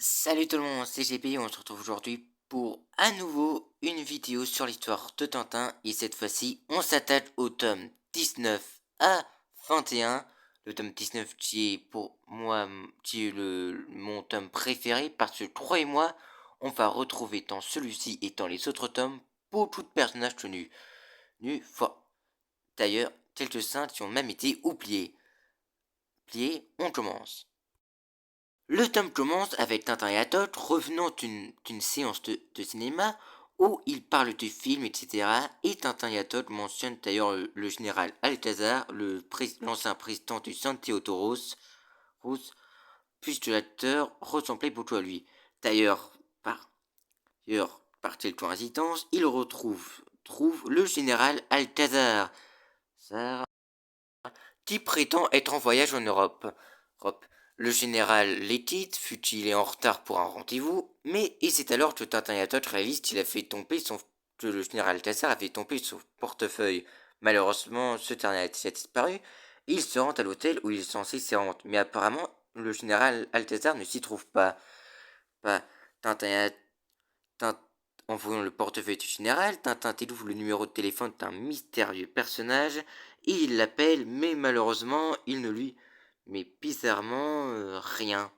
Salut tout le monde, c'est GP, on se retrouve aujourd'hui pour à nouveau une vidéo sur l'histoire de Tintin et cette fois-ci on s'attaque au tome 19 à 21. Le tome 19 qui est pour moi qui est mon tome préféré parce que croyez-moi, on va retrouver tant celui-ci et tant les autres tomes beaucoup de personnages connus. D'ailleurs, quelques-uns qui ont même été oubliés. On commence. Le tome commence avec Tintin et Haddock revenant d'une séance de cinéma où ils parlent du film, etc. Et Tintin et Haddock mentionnent d'ailleurs le général Alcazar, l'ancien président du San Théodoros, puisque l'acteur ressemblait beaucoup à lui. D'ailleurs, par quelle coïncidence, il trouve le général Alcazar, qui prétend être en voyage en Europe. Le général l'équipe, fut-il est en retard pour un rendez-vous, mais et c'est alors que Tintin et Haddock réalisent que le général Tassar a fait tomber son portefeuille. Malheureusement, ce dernier a disparu, et il se rend à l'hôtel où il est censé s'y rendre. Mais apparemment, le général Alcazar ne s'y trouve pas. Tintin et En voyant le portefeuille du général, Tintin découvre le numéro de téléphone d'un mystérieux personnage et il l'appelle, mais malheureusement, il ne lui. Mais bizarrement, rien.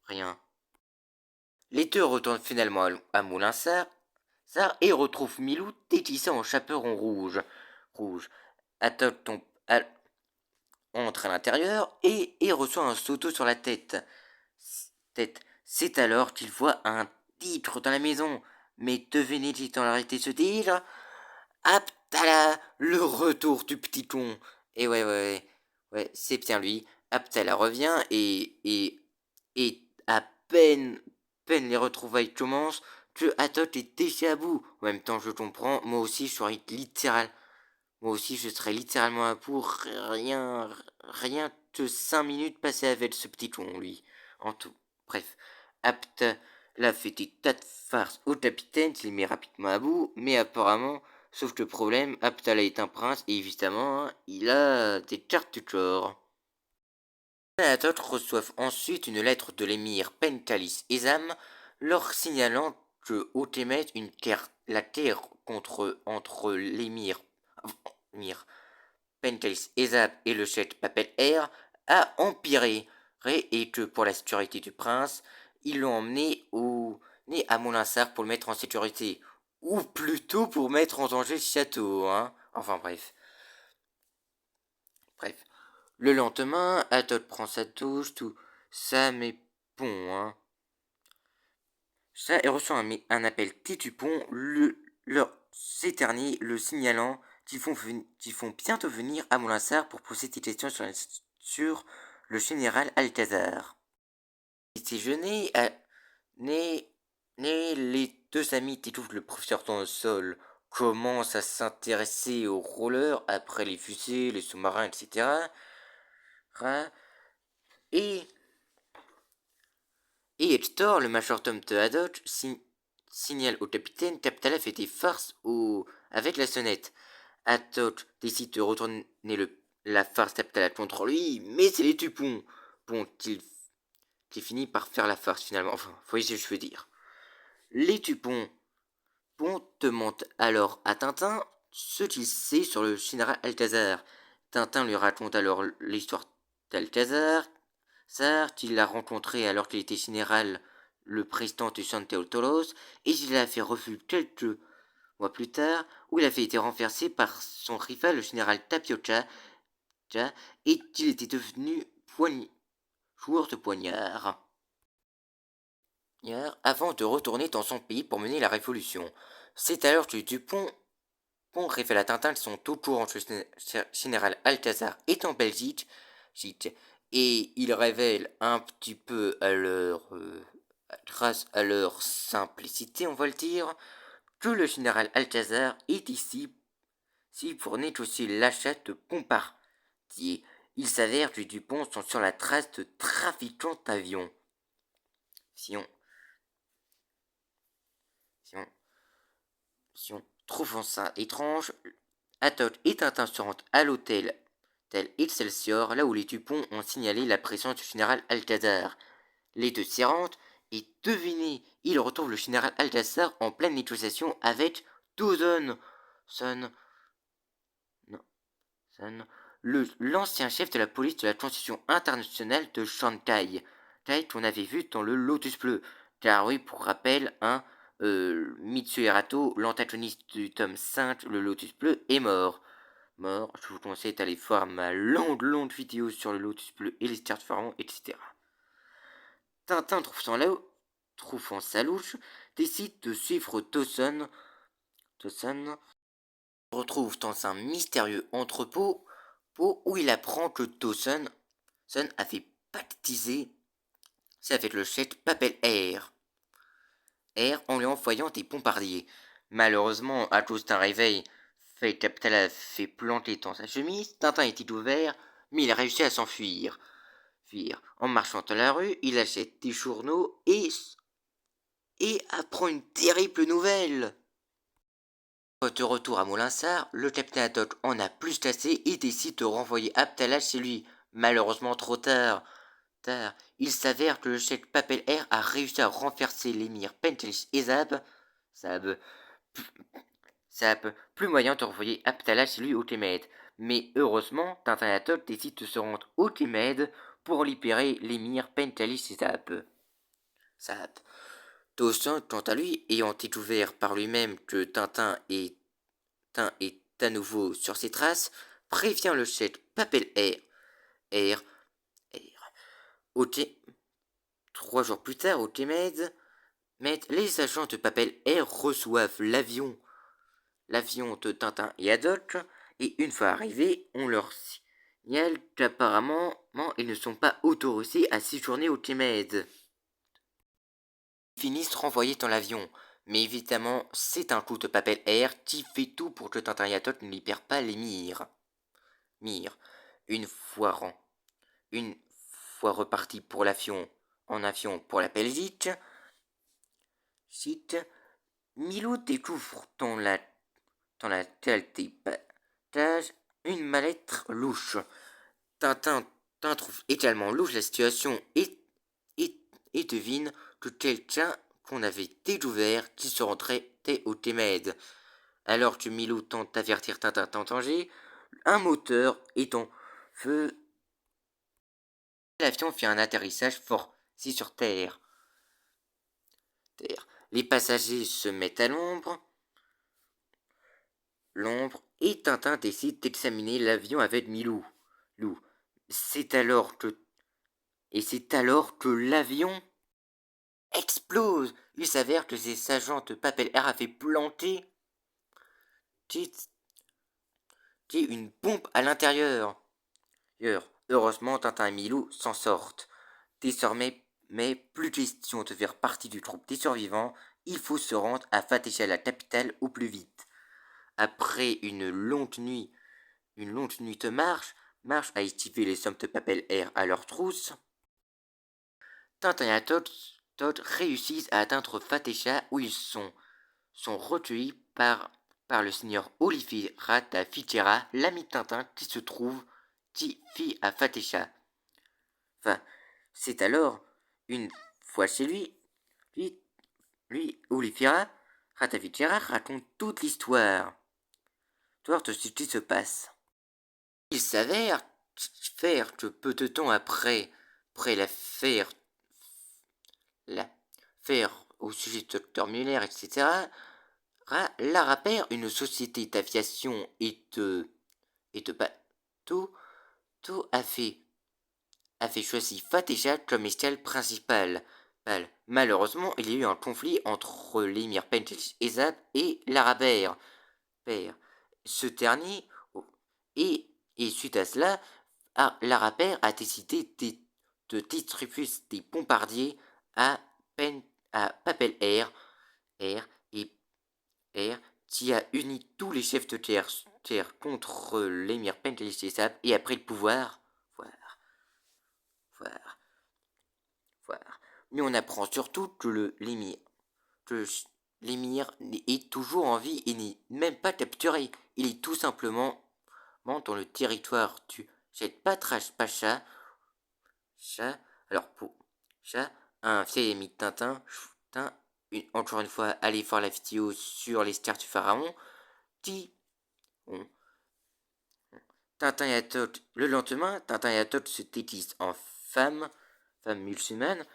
Rien. Les deux retournent finalement à Moulinsart et retrouvent Milou déguisé en chaperon rouge. Atok entre à l'intérieur et reçoit un sauto sur la tête. C'est alors qu'il voit un titre dans la maison. Mais devinez-t-il dans l'arrêté ce titre? Abdallah, le retour du petit con. Et ouais, c'est bien lui. Abdallah revient et à peine les retrouvailles commencent, que Haddock est déjà à bout. En même temps, je comprends, moi aussi, je serais littéralement à bout, rien que 5 minutes passées avec ce petit con, lui. En tout, bref, Abdallah fait des tas de farces au capitaine, qui les met rapidement à bout, mais apparemment, sauf que le problème, Abdallah est un prince, et évidemment, il a des cartes du corps. Les sénateurs reçoivent ensuite une lettre de l'émir Penkalis Ezam, leur signalant que Otemet, la guerre entre l'émir Penkalis Ezam et le chef Papel Air a empiré, et que pour la sécurité du prince, ils l'ont emmené à Moulinsart pour le mettre en sécurité. Ou plutôt pour mettre en danger le château, hein. Enfin bref. Le lendemain, Haddock prend sa douche, tout ça, mais bon, hein. Ça, et reçoit un appel Titupon, leur s'éternit, le signalant qu'ils font bientôt venir à Moulinsart pour poser des questions sur le général Alcazar. Petit déjeuner, les deux amis découvrent le professeur dans le sol, commencent à s'intéresser aux rollers après les fusées, les sous-marins, etc. Et Et Hector, le majordome de Haddock, signale au capitaine qu'Abdallah fait des farces avec la sonnette. Haddock décide de retourner la farce d'Abdallah contre lui, mais c'est les Tupons. Bon, qui finit par faire la farce finalement. Enfin, vous voyez ce que je veux dire. Les Tupons demandent alors à Tintin ce qu'il sait sur le général Alcazar. Tintin lui raconte alors l'histoire d'Alcazar, qu'il l'a rencontré alors qu'il était général, le président de Santeotolos, et il l'a fait refus quelques mois plus tard, où il avait été renversé par son rival, le général Tapioca, et qu'il était devenu joueur de poignard, avant de retourner dans son pays pour mener la révolution. C'est alors que Dupont révèle à Tintin qu'ils sont au courant que le général Alcazar est en Belgique, et il révèle un petit peu grâce à leur simplicité, on va le dire, que le général Alcazar est ici pour négocier l'achat de Bombardier. Il s'avère que Dupont sont sur la trace de trafiquants d'avions. Si on, si on, si on trouve ça étrange, Haddock et Tintin se rendent à l'hôtel tel Excelsior, là où les Dupont ont signalé la présence du général Alcazar. Les deux s'y rendent, et devinez, ils retrouvent le général Aldassar en pleine négociation avec Dawson. Son, non, son, l'ancien chef de la police de la transition internationale de Shanghai, qu'on avait vu dans le Lotus Bleu. Car oui, pour rappel, Mitsuo Erato, l'antagoniste du tome 5, le Lotus Bleu, est mort. Je vous conseille d'aller voir ma longue vidéo sur le Lotus Bleu et les stars pharaons, etc. Tintin trouvant sa louche, décide de suivre Dawson. Dawson se retrouve dans un mystérieux entrepôt où il apprend que Dawson avait baptisé avec le chef Papel Air en lui envoyant des bombardiers. Malheureusement, à cause d'un réveil, Capital a fait planter dans sa chemise, Tintin était ouvert, mais il a réussi à s'enfuir. En marchant dans la rue, il achète des journaux et apprend une terrible nouvelle. De retour à Moulinsart, le capitaine Haddock en a plus cassé et décide de renvoyer Abdallah chez lui. Malheureusement trop tard. Il s'avère que le chef Papel Air a réussi à renverser l'émir Pentelis et Zab, plus moyen de renvoyer Abdallah chez lui au Témède. Mais heureusement, Tintin et Haddock décident de se rendre au Témède pour libérer l'émir Pentelis et Zab. Dawson, quant à lui, ayant découvert par lui-même que Tintin est à nouveau sur ses traces, prévient le chef Papel Air. Trois jours plus tard, au Témède, les agents de Papel Air reçoivent l'avion de Tintin et Haddock, et une fois arrivés, on leur signale qu'apparemment ils ne sont pas autorisés à séjourner au Témède. Ils finissent renvoyés dans l'avion, mais évidemment, c'est un coup de Papel Air qui fait tout pour que Tintin et Haddock ne libèrent pas l'émir. Une fois reparti en avion pour la Belgique, Milou découvre dans la cale des bagages une mallette louche. Tintin trouve également louche la situation et devine que quelqu'un qu'on avait découvert qui se rendrait au Témède. Alors que Milou tente d'avertir Tintin en danger, un moteur est en feu. L'avion fait un atterrissage forcé sur Terre. Les passagers se mettent à l'ombre et Tintin décide d'examiner l'avion avec Milou. C'est alors que l'avion explose. Il s'avère que ces agents de Papel Air avaient planté une bombe à l'intérieur. Heureusement, Tintin et Milou s'en sortent. Désormais, mais plus question de faire partie du groupe des survivants, il faut se rendre à Fatesha, la capitale, au plus vite. Après une longue nuit de marche à estiver les hommes de Papel Air à leur trousse, Tintin et Todd réussissent à atteindre Fatesha où ils sont recueillis par le seigneur Olivier Rata Fichera, l'ami de Tintin qui vit à Fatesha. C'est alors, une fois chez lui, Olivier Rata Fichera raconte toute l'histoire de ce qui se passe. Il s'avère que peu de temps après l'affaire au sujet de Dr Muller, etc., Lara Père, une société d'aviation et de bateaux, a fait choisi Fatesha comme escale principale. Malheureusement, il y a eu un conflit entre l'émir Pentelis et Zab et Lara Père. Ce dernier, et suite à cela, Lara Père a décidé de distribuer des bombardiers à Papel Air qui a uni tous les chefs de terre contre l'émir Pentelis et Zab et a pris le pouvoir. Mais on apprend surtout que l'émir est toujours en vie et n'est même pas capturé. Il est tout simplement dans le territoire du Patrash Pacha. un vieil ami de Tintin, encore une fois, allez voir la vidéo sur les stars du pharaon, dit bon, Tintin et Atot, le lendemain, Tintin et Atot se déguisent en femme musulmane,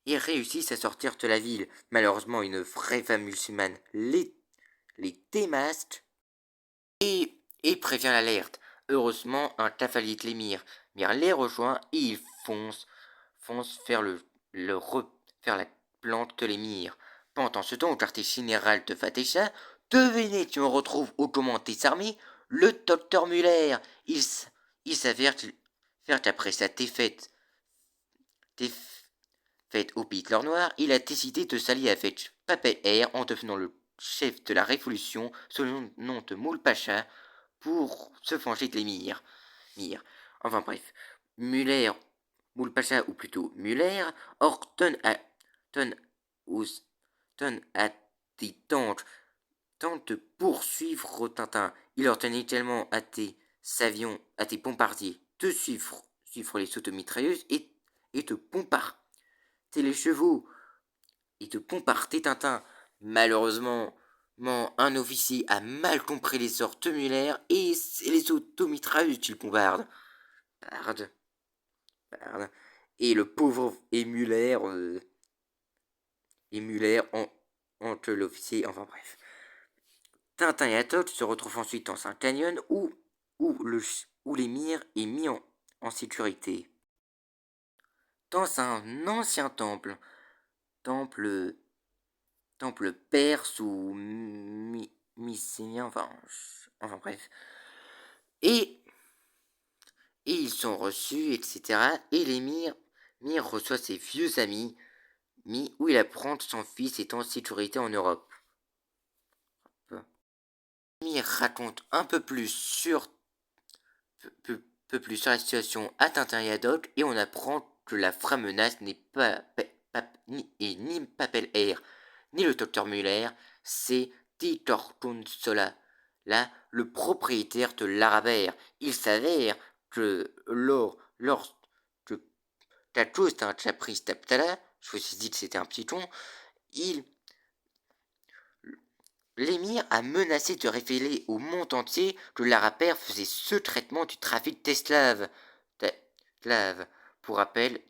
et réussissent à sortir de la ville. Malheureusement, une vraie femme musulmane les démasque et prévient l'alerte. Heureusement, un cavalier de l'émir les rejoint et il fonce vers la plante de l'émir. Pendant ce temps, au quartier général de Fatesha, devinez qui on retrouve au commandement des armées, le docteur Muller. Il s'avère qu'après sa défaite au Pays de l'Or Noir, il a décidé de s'allier avec Papel Air en devenant le chef de la révolution sous le nom de Moul Pacha pour se venger de l'émir. Enfin bref, Muller, Moul Pacha ou plutôt Muller, ordonne à des tente de poursuivre Tintin. Il ordonne tellement à des à des bombardiers de suivre les automitrailleuses et de bombarder les chevaux et de bombarder Tintin. Malheureusement, un officier a mal compris les ordres de Muller et c'est les automitrailleuses qu'il bombarde. Barde. Et le pauvre Muller, entre l'officier, enfin bref. Tintin et Atot se retrouvent ensuite dans un canyon où l'émir est mis en sécurité. Dans un ancien temple, temple perse ou mycénien, enfin bref. Et ils sont reçus, etc. Et l'émir reçoit ses vieux amis, où il apprend que son fils est en sécurité en Europe. L'émir raconte un peu plus sur la situation à Tintin et Haddock et on apprend que la vraie menace n'est ni Papel Air ni le docteur Muller, c'est Titor Sola, là, le propriétaire de l'Arabère. Il s'avère que lorsque la cause d'un caprice Taptala, je vous ai dit que c'était un piéton, l'émir a menacé de révéler au monde entier que l'Arabère faisait secrètement du trafic d'esclaves. Pour rappel,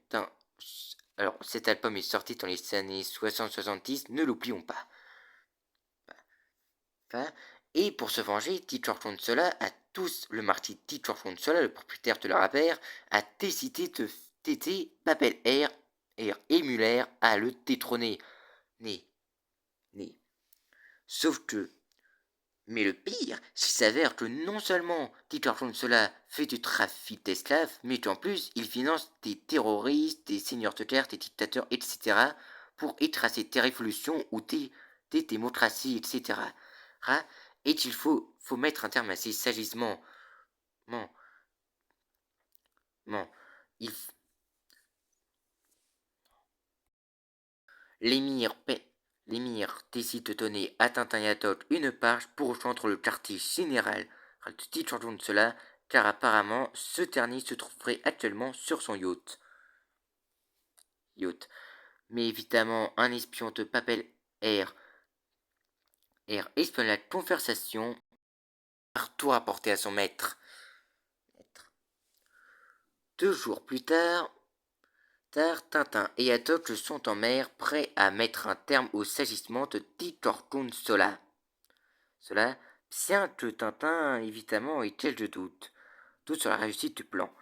alors cet album est sorti dans les années 60-70, ne l'oublions pas. Et pour se venger, Titor Fonsola le marquis Titor Fonsola, le propriétaire de l'Arabère, a décidé de t'aider Papel Air et Muller à le détrôner. Sauf que mais le pire, s'il s'avère que non seulement Titor Fonsola fait du trafic d'esclaves, mais qu'en plus il finance des terroristes, des seigneurs de guerre, des dictateurs, etc. pour étracer des révolutions ou des démocraties, etc. Et qu'il faut mettre un terme à ces agissements. L'émir décide de donner à Tintin et à Toc une page pour rejoindre le quartier général de Titor Fonsola, car apparemment ce dernier se trouverait actuellement sur son yacht. Mais évidemment, un espion de Papel Air espionne la conversation par tout rapporté à son maître. 2 jours plus tard, Tintin et Haddock sont en mer, prêts à mettre un terme aux agissements de Titor Sola. Cela, bien que Tintin, évidemment, ait quelques doutes sur la réussite du plan.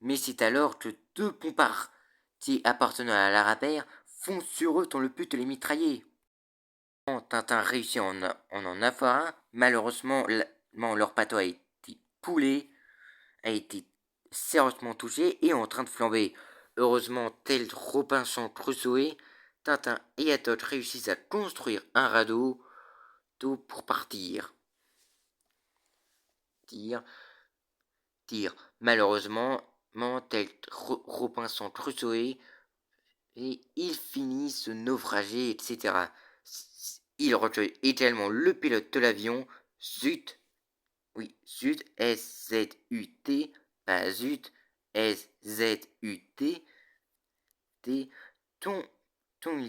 Mais c'est alors que 2 bombardiers appartenant à l'Arabère foncent sur eux dans le but de les mitrailler. Tintin réussit en avoir un. Malheureusement, leur bateau a été coulé, a été sérieusement touché et est en train de flamber. Heureusement, tel Robinson Crusoe, Tintin et Haddock réussissent à construire un radeau pour partir. Malheureusement, tel Robinson Crusoe, et il finit se naufrager, etc. Il recueille également le pilote de l'avion, Zut, S-Z-U-T, pas Zut, S-Z-U-T, ton, ton,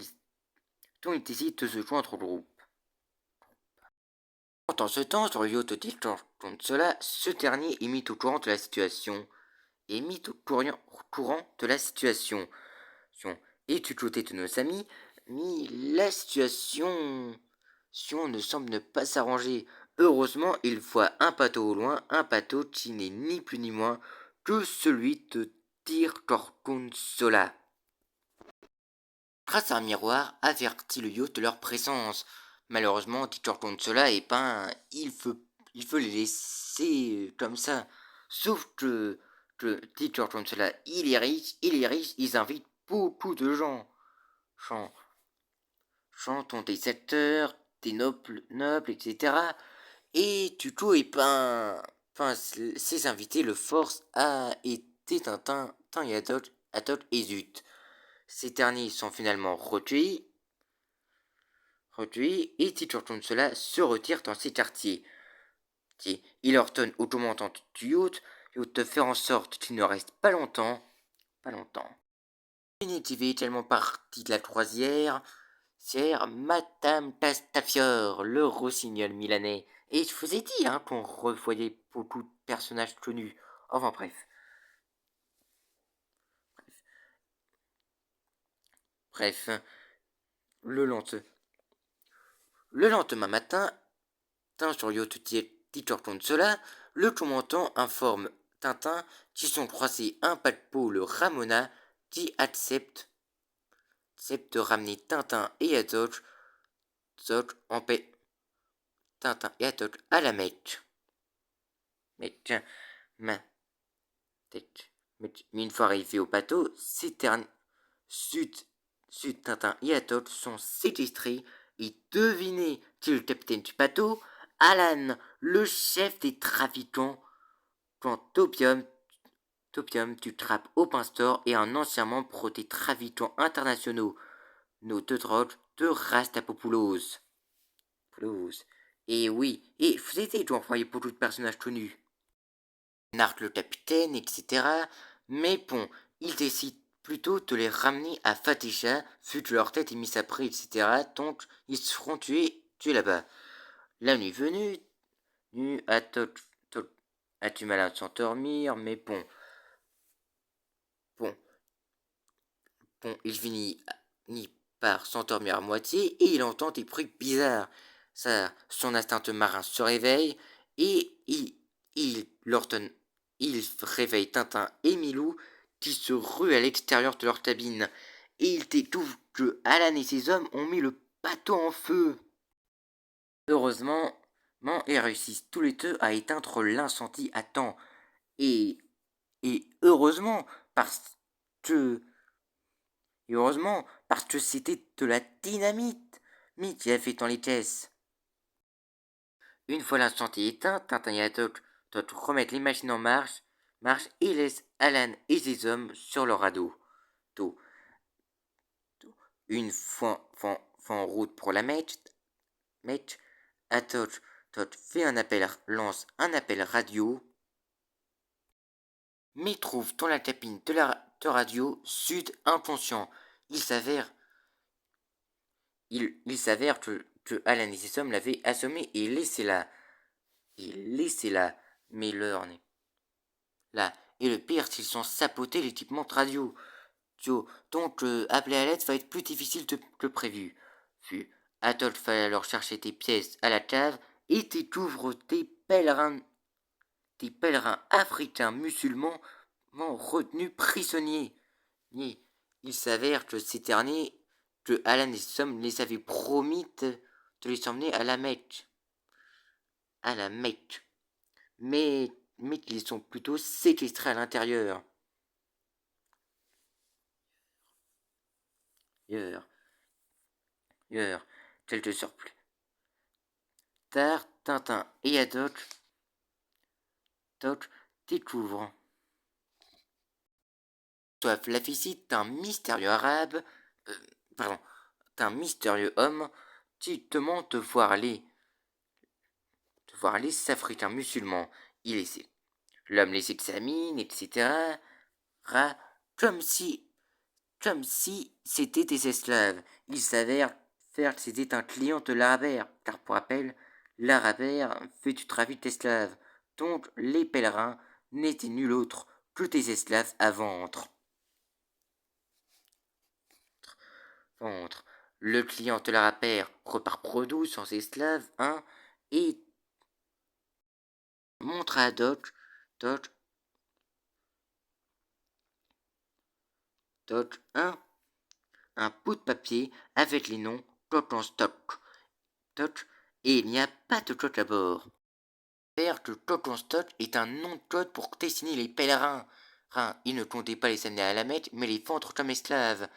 ton il décide de se joindre au groupe. Pendant ce temps, sur le yacht de cela, ce dernier est mis au courant de la situation. Et du côté de nos amis, mais la situation ne semble ne pas s'arranger. Heureusement, il voit un bateau au loin, un bateau qui n'est ni plus ni moins que celui de Tirtorconsola. Grâce à un miroir, avertit le yacht de leur présence. Malheureusement, Tirtorconsola est peint, il veut les laisser comme ça. Sauf que Tirtorconsola, il est riche, ils invitent beaucoup de gens. Chantons des acteurs, des nobles, etc. Et du coup, ces invités le forcent à aider Tintin et Athol et Zut. Ces derniers sont finalement recueillis et cela se retire dans ses quartiers. Il ordonne au commandant du yacht de faire en sorte qu'il ne reste pas longtemps. Une est tellement partie de la croisière, c'est Madame Castafiore, le rossignol milanais. Et je vous ai dit qu'on revoyait beaucoup de personnages connus. Enfin bref. Le, le lendemain matin, sur Titor compte cela, le commandant informe Tintin qu'ils sont croisés un paquebot, le Ramona, qui accepte de ramener Tintin et Azoch en paix. Tintin et Azoch à la Mecque. Mais une fois arrivés au bateau, Sud, Tintin et Azoch sont séquestrés et devinez qui est le capitaine du bateau, Alan, le chef des trafiquants, quand Topium du Trap au Store et un ancien membre des trafiquants internationaux, nos deux drogues de Rastapopoulos. Et oui, et vous étiez dû envoyer beaucoup de personnages connus. Narc le capitaine, etc. Mais bon, il décide plutôt de les ramener à Fatisha, vu que leur tête est mise à prix, etc. Donc, ils se feront tuer là-bas. La nuit venue, a du mal à s'endormir, mais bon, il finit par s'endormir à moitié et il entend des bruits bizarres. Son instinct marin se réveille et il réveille Tintin et Milou qui se ruent à l'extérieur de leur cabine. Et il découvre que Alan et ses hommes ont mis le bateau en feu. Heureusement, ils réussissent tous les deux à éteindre l'incendie à temps. Et heureusement, parce que c'était de la dynamite qui a fait dans les caisses. Une fois l'incendie éteint, Tintin et Haddock doivent remettre les machines en marche et laissent Alan et ses hommes sur leur radeau. Une fois en route pour la Mech, Haddock lance un appel radio, mais trouve dans la cabine de radio Sud inconscient. Il s'avère que Alan et ses hommes l'avaient assommé et laissé là. Mais l'heure n'est là. Et le pire, s'ils sont saboté l'équipement de radio. Donc, appeler à l'aide va être plus difficile que prévu. Adolphe va alors chercher des pièces à la cave et découvre des pèlerins africains musulmans retenus prisonniers. Il s'avère que ces derniers, que Alan et Sam les avaient promis de les emmener à la Mecque. Mais qu'ils sont plutôt séquestrés à l'intérieur. Quelques heures plus tard, Tintin et Haddock découvrent la visite d'un mystérieux arabe, d'un mystérieux homme qui demande de voir les Africains musulmans. L'homme les examine, etc. rats, comme si c'était des esclaves. Il s'avère faire que c'était un client de l'Arabère, car pour rappel, l'Arabère fait du trafic d'esclaves. Donc les pèlerins n'étaient nul autre que des esclaves à vendre. Le client de l'Arabère repart produit sans esclaves, et montre à Dodge un bout de papier avec les noms Dodge en stock. Dodge, et il n'y a pas de Dodge à bord. Père que Dodge en stock est un nom de code pour dessiner les pèlerins. Il ne comptait pas les amener à la Mecque, mais les vendre comme esclaves.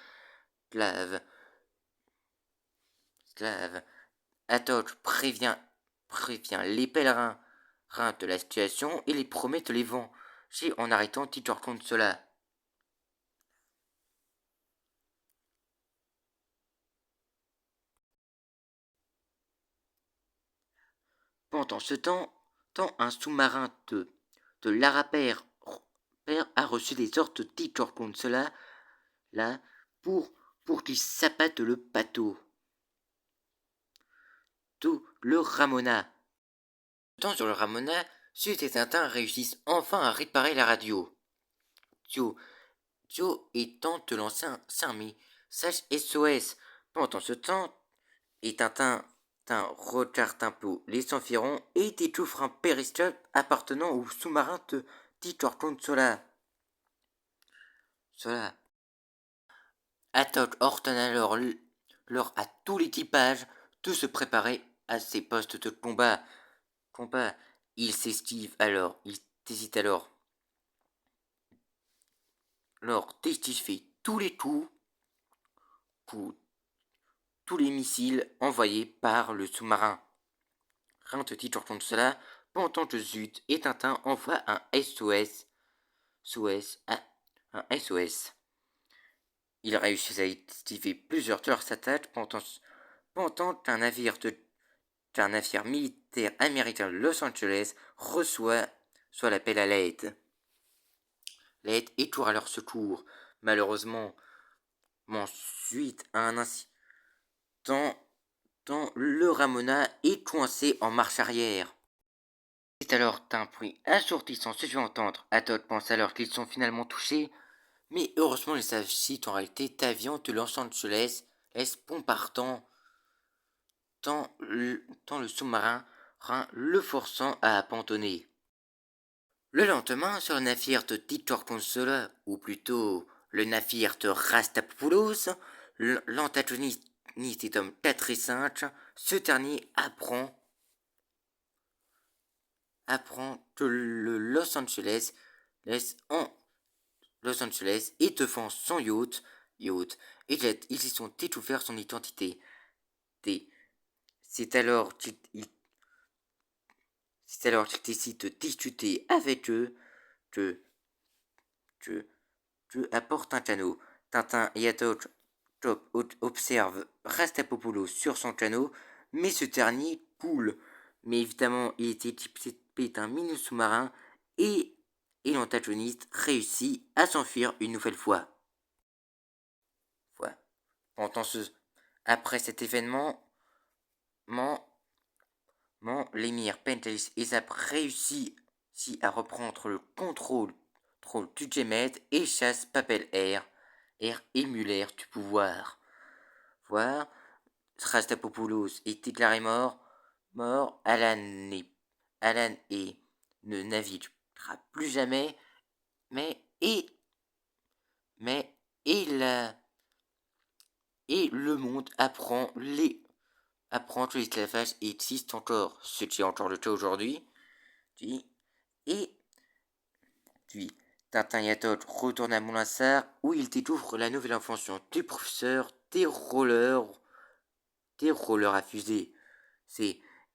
Esclaves. Dodge prévient les pèlerins de la situation et les promet de les venger en arrêtant Teacher contre cela. Pendant ce temps, un sous-marin de l'Arapère a reçu des ordres de Teacher contre cela là, pour qu'il s'abatte le bateau. Tout le Ramona. Tant sur le Ramona, Sud et Tintin réussissent enfin à réparer la radio. Joe est tente de lancer un message SOS. Pendant ce temps, et Tintin regarde un peu les environs et découvre un périscope appartenant au sous-marin de Titor Sola. Atok ordonne alors à tout l'équipage de se préparer à ses postes de combat. Il s'esquive alors, il hésite alors d'esquiver tous les coups, tous les missiles envoyés par le sous-marin. Rien de Titor cela, pendant que Zut et Tintin envoient un SOS. Un SOS. Ils réussissent à esquiver plusieurs de leurs attaques pendant qu'un navire militaire américain de Los Angeles reçoit l'appel à l'aide. L'aide est toujours à leur secours. Malheureusement, suite à un incident, le Ramona est coincé en marche arrière. C'est alors qu'un bruit assourdissant se fait entendre. Atok pense alors qu'ils sont finalement touchés, mais heureusement il s'agit en réalité d'avions de Los Angeles, bombardant le sous-marin, le forçant à abandonner. Le lendemain, sur le navire de Titor Consola, ou plutôt le navire de Rastapoulos, l'antagoniste est homme 4 et 5, ce dernier apprend que le Los Angeles est devant son yacht et ils y sont découvert son identité. C'est alors qu'il décide de discuter avec eux que apporte un canot. Tintin et Atok observent Rastapopoulos sur son canot, mais ce dernier coule. Mais évidemment, il était équipé d'un mini sous-marin et l'antagoniste réussit à s'enfuir une nouvelle fois. Voilà. Après cet événement, l'émir Pentelis et Zap réussit à reprendre le contrôle du Gemed et chasse Papel Air et Muller du pouvoir. Voir, Rastapopoulos est déclaré mort. Alan ne naviguera plus jamais, mais le monde apprend que l'esclavage existe encore, ce qui est encore le cas aujourd'hui. Et puis, Tintin et Atok retournent à Moulin-Sart où ils découvrent la nouvelle invention du professeur des rollers à fusée.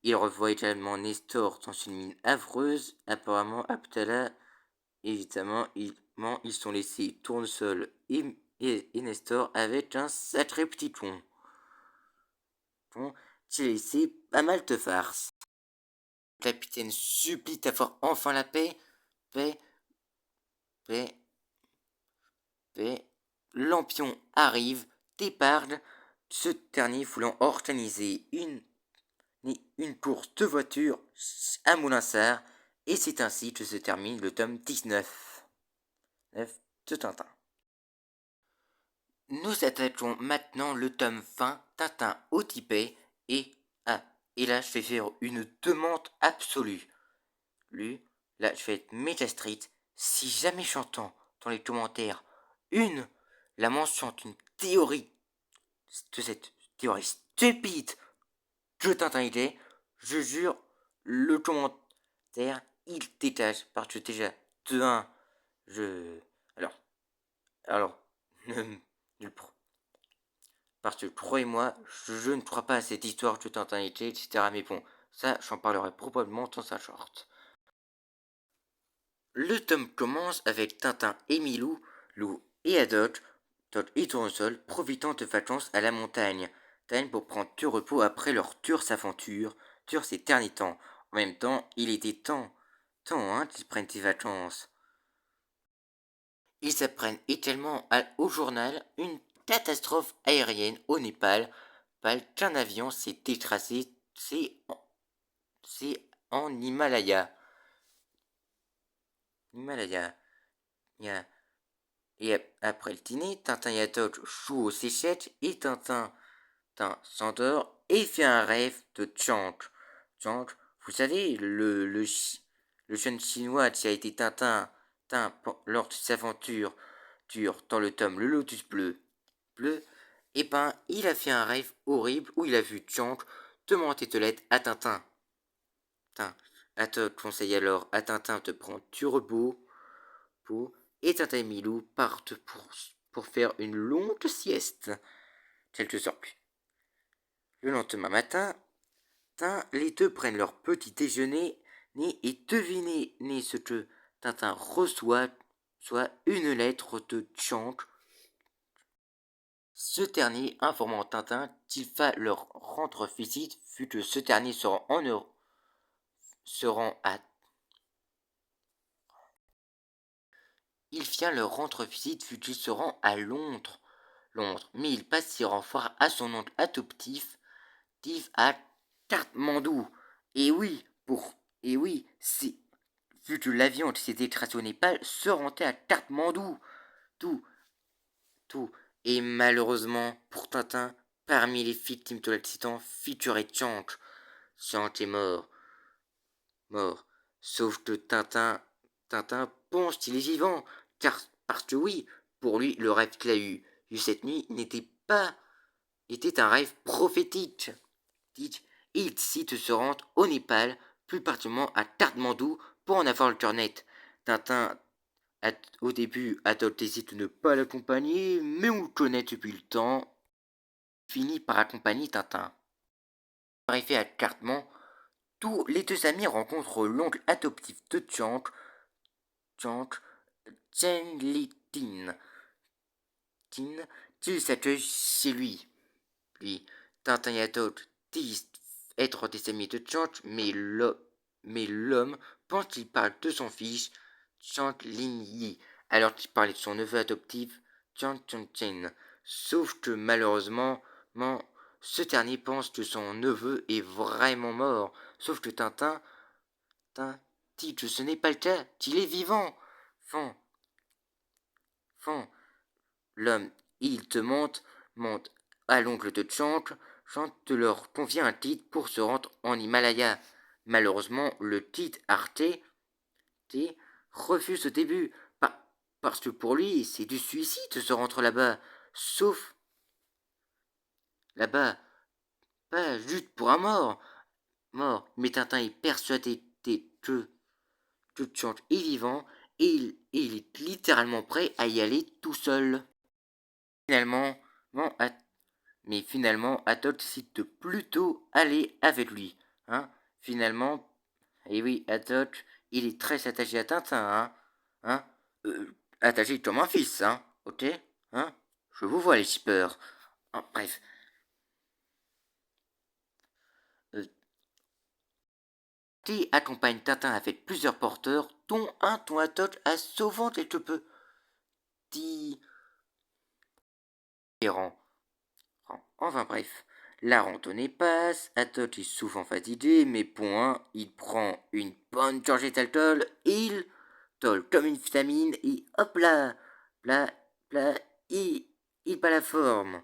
Il revoit également Nestor dans une mine havreuse. Apparemment, Abdallah, évidemment, ils sont laissés tournesol et Nestor avec un sacré petit con. Qui a laissé pas mal de farce. Le capitaine supplie d'avoir enfin la paix, lampion arrive, t'épargne, ce dernier voulant organiser une course de voiture à Moulinsart, et c'est ainsi que se termine le tome 19 de Tintin. Nous attaquons maintenant le tome 20, Tintin au Tibet, et là je vais faire une demande absolue. Là je vais être méga strict. Si jamais j'entends dans les commentaires la mention d'une théorie, de cette théorie stupide que Tintin était, je jure, le commentaire il détache, parce que déjà, de 1, alors, parce que croyez-moi, je ne crois pas à cette histoire que Tintin était, etc. Mais bon, ça, j'en parlerai probablement dans un short. Le tome commence avec Tintin et Milou, Lou et Haddock, Todd et Tournesol profitant de vacances à la montagne, pour prendre du repos après leur dure aventure, dure ces derniers temps. En même temps, il était temps qu'ils prennent des vacances. Ils apprennent également au journal une catastrophe aérienne au Népal, qu'un avion s'est écrasé, c'est en Himalaya. Et après le dîner, Tintin et Haddock jouent aux séchettes et Tintin s'endort et fait un rêve de Chang. Chang, vous savez, le jeune chinois qui a été Tintin lors de sa aventure dans le tome Le Lotus bleu, et ben il a fait un rêve horrible où il a vu Chang demander de l'aide à Tintin. Haddock conseille alors à Tintin de prendre du repos et Tintin et Milou partent pour faire une longue sieste. Quelques heures plus. Le lendemain matin, les deux prennent leur petit déjeuner et devinez ce que Tintin reçoit, soit une lettre de Chang. Ce dernier informant Tintin qu'il va leur rendre visite vu que ce dernier se rend à il vient leur rendre visite vu qu'il se rend à Londres, mais il passe ses renforts à son oncle adoptif, à Katmandou. Et oui, c'est vu que l'avion qui s'était écrasé au Népal se rendait à Katmandou. Tout. Et malheureusement, pour Tintin, parmi les victimes de l'accident figurait Chang. Chang est mort. Sauf que Tintin pense qu'il est vivant, parce que oui, pour lui, le rêve qu'il a eu cette nuit était un rêve prophétique. Il décide de se rendre au Népal, plus particulièrement à Katmandou, pour en avoir le cœur net. Tintin, au début, Haddock décide de ne pas l'accompagner, mais on le connaît depuis le temps. Finit par accompagner Tintin. Arrivé à Katmandou, tous les deux amis rencontrent l'oncle adoptif de Chang, Chen Li Tin, qui s'accueille chez lui. Tintin et Haddock disent être des amis de Chang, mais l'homme pense qu'il parle de son fils, Chang Lin Yi, alors qu'il parlait de son neveu adoptif, Chang Chen. Sauf que malheureusement, ce dernier pense que son neveu est vraiment mort. Sauf que Tintin dit que ce n'est pas le cas, qu'il est vivant. L'homme, il te monte à l'oncle de Chang de leur convient un titre pour se rendre en Himalaya. Malheureusement, le titre Arte refuse au début, parce que pour lui, c'est du suicide de se rendre là-bas. Sauf là-bas, pas juste pour un mort. Mais Tintin est persuadé que Chang est vivant et il est littéralement prêt à y aller tout seul. Finalement, Haddock décide de plutôt aller avec lui. Finalement, et oui, Haddock, il est très attaché à Tintin. Attaché comme un fils, ok. Je vous vois les shippers. Bref. Qui accompagne Tintin avec plusieurs porteurs, dont Haddock a souvent quelque peu errant. Enfin bref, la randonnée passe, Atot est souvent fatigué, mais point, il prend une bonne gorgée d'alcool, il tole comme une vitamine, et hop là, là, là, il bat la forme.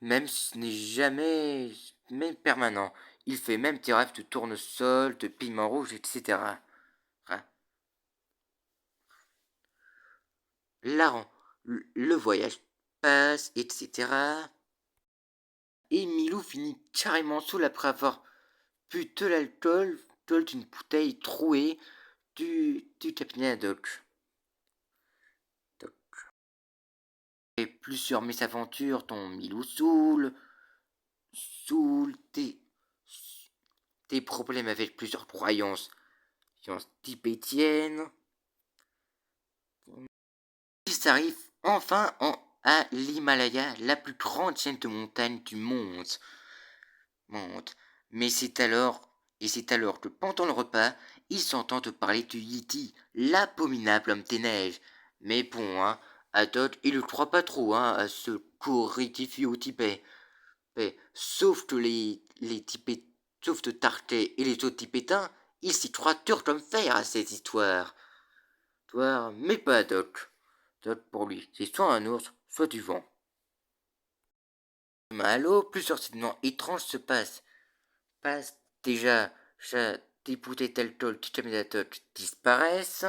Même si ce n'est jamais même permanent, il fait même des rêves de tournesol, de piment rouge, etc. Hein. Le voyage passe, etc. Et Milou finit carrément saoul après avoir bu de l'alcool d'une bouteille trouée du capitaine Haddock. Et plusieurs mésaventures dont Milou saoul des problèmes avec plusieurs croyances tibétiennes. Ils arrivent enfin à l'Himalaya, la plus grande chaîne de montagnes du monde. Mais c'est alors que pendant le repas, ils s'entendent parler de Yeti, l'abominable homme des neiges. Mais bon, hein, Haddock, il ne croit pas trop à ce correctifie au Tibet. Sauf que sauf de Tartet et les autres Tibétains, ils s'y croient dur comme fer à cette histoire. Mais pas Haddock. Haddock, pour lui, c'est soit un ours, soit du vent. Mais à l'eau, plusieurs événements étranges se passent déjà, des bouteilles d'alcool du Haddock disparaissent,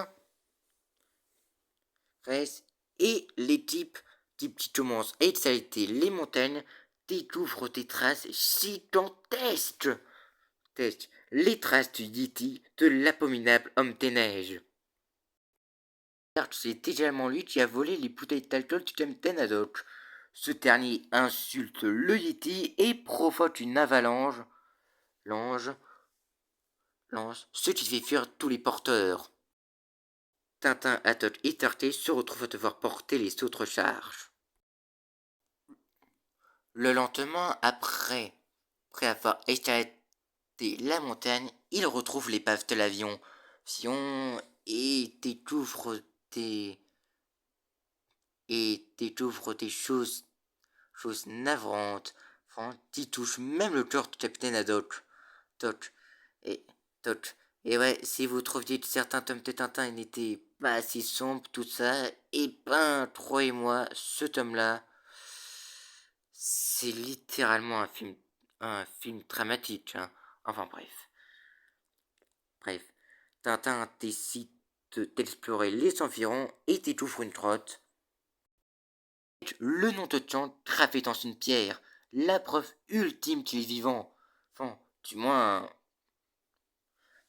et les types qui commencent à exalter les montagnes découvrent des traces gigantesques. Les traces du Yeti, de l'abominable homme des neiges. C'est également lui qui a volé les bouteilles d'alcool du capitaine Haddock. Ce dernier insulte le Yeti et provoque une avalanche, ce qui fait fuir tous les porteurs. Tintin, Haddock et Tarté se retrouvent à devoir porter les autres charges. Le lendemain, après avoir escaladé la montagne, il retrouve l'épave de l'avion. Et des découvre des choses navrantes, qui touchent même le cœur du capitaine Haddock. Toc. Et Toc. Et ouais, si vous trouviez que certains tomes de Tintin n'étaient pas assez sombres, tout ça, et ben, croyez-moi, ce tome-là, c'est littéralement un film dramatique. Hein. Enfin bref. Tintin décide d'explorer les environs et découvre une grotte. Le nom de Chant gravé dans une pierre, la preuve ultime qu'il est vivant. Enfin, du moins,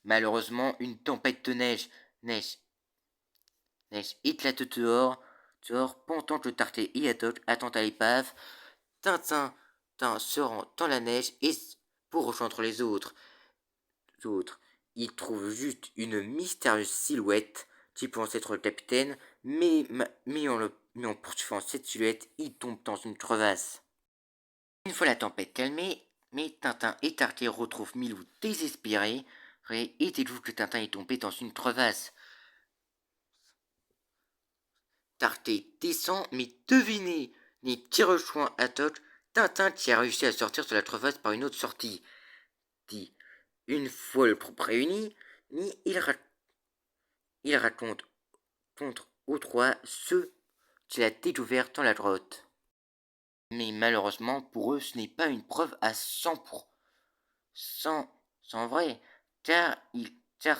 malheureusement, une tempête de neige éclate dehors, pendant que Tarté et Haddock attendent à l'épave. Tintin se rend dans la neige et pour rejoindre les autres. Il trouve juste une mystérieuse silhouette qui pense être le capitaine, mais en poursuivant cette silhouette, il tombe dans une crevasse. Une fois la tempête calmée, mais Tintin et Tarté retrouvent Milou désespéré et découvrent que Tintin est tombé dans une crevasse. Tarté descend, mais devinez, les petits rejoint Haddock, Tintin qui a réussi à sortir de la crevasse par une autre sortie. Une fois le groupe réuni, il raconte aux trois ce qu'il a découvert dans la grotte. Mais malheureusement pour eux, ce n'est pas une preuve à 100% vrai, car